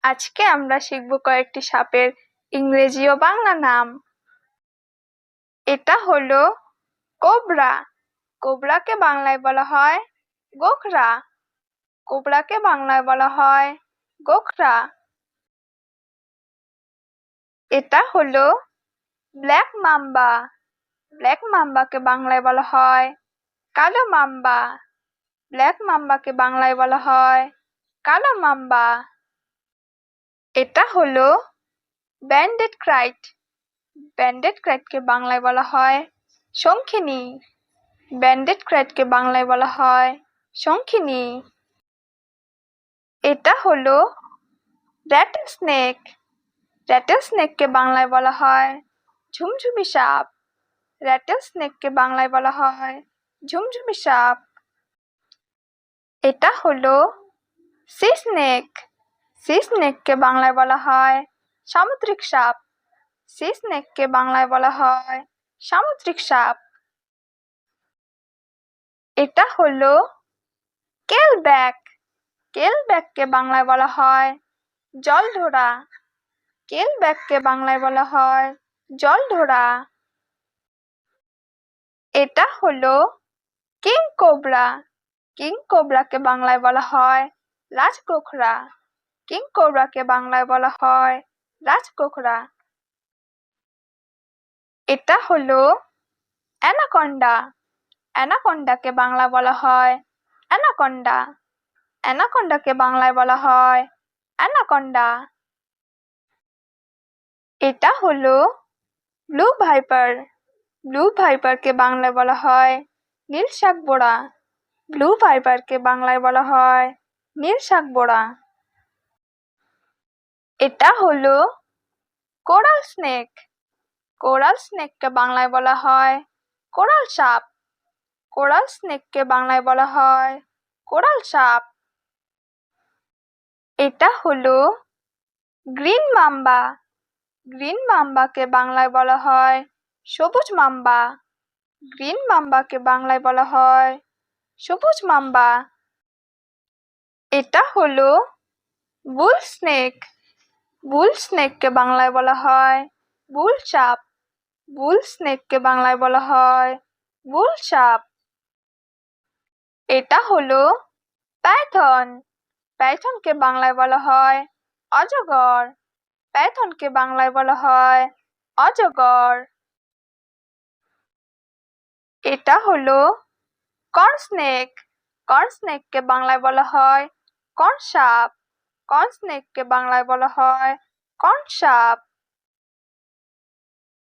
আজকে আমরা শিখব কয়েকটি সাপের ইংরেজি ও বাংলা নাম। এটা হলো কোবরা। কোবরাকে বাংলায় বলা হয় গোখরা। কোবরাকে বাংলায় বলা হয় গোখরা। এটা হলো ব্ল্যাক মাম্বা। ব্ল্যাক মাম্বাকে বাংলায় বলা হয় কালো মাম্বা। ব্ল্যাক মাম্বাকে বাংলায় বলা হয় কালো মাম্বা। এটা হলো ব্যান্ডেড ক্রাইট। ব্যান্ডেড ক্রাইটকে বাংলায় বলা হয় শঙ্খিনী। ব্যান্ডেড ক্রাইটকে বাংলায় বলা হয় শঙ্খিনী। এটা হলো র্যাটেল স্নেক। র্যাটেল স্নেককে বাংলায় বলা হয় ঝুমঝুমি সাপ। র্যাটেল স্নেককে বাংলায় বলা হয় ঝুমঝুমি সাপ। এটা হলো সি স্নেক। সি স্নেককে বাংলায় বলা হয় সামুদ্রিক সাপ। সি স্নেককে বাংলায় বলা হয় সামুদ্রিক সাপ। এটা হলো কেলব্যাক। কেলব্যাককে বাংলায় বলা হয় জলঢোড়া। কেলব্যাককে বাংলায় বলা হয় জলঢোড়া। এটা হলো কিং কোবরা। কিং কোবরাকে বাংলায় বলা হয় রাজগোখরা। কিং কোবরাকে বাংলায় বলা হয় রাজগোখরা। এটা হলো অ্যানাকন্ডা। অ্যানাকন্ডাকে বাংলায় বলা হয় অ্যানাকন্ডা। অ্যানাকন্ডাকে বাংলায় বলা হয় অ্যানাকন্ডা। এটা হলো ব্লু ভাইপার। ব্লু ভাইপারকে বাংলায় বলা হয় নীল শাকবোরা। ব্লু ভাইপারকে বাংলায় বলা হয় নীল শাকবোরা। এটা হলো কোরাল স্নেক। কোরাল স্নেককে বাংলায় বলা হয় কোরাল সাপ। কোরাল স্নেককে বাংলায় বলা হয় কোরাল সাপ। এটা হলো গ্রিন মাম্বা। গ্রিন মাম্বাকে বাংলায় বলা হয় সবুজ মাম্বা। গ্রিন মাম্বাকে বাংলায় বলা হয় সবুজ মাম্বা। এটা হলো বুল স্নেক। বুল স্নেককে বাংলায় বলা হয় বুল সাপ। বুল স্নেককে বাংলায় বলা হয় বুল সাপ। এটা হলো পাইথন। পাইথনকে বাংলায় বলা হয় অজগর। পাইথনকে বাংলায় বলা হয় অজগর। এটা হলো কর্ন স্নেক। কর্ন স্নেককে বাংলায় বলা হয় কর্ন সাপ। কর্ন স্নেককে বাংলায় বলা হয় কর্ন সাপ।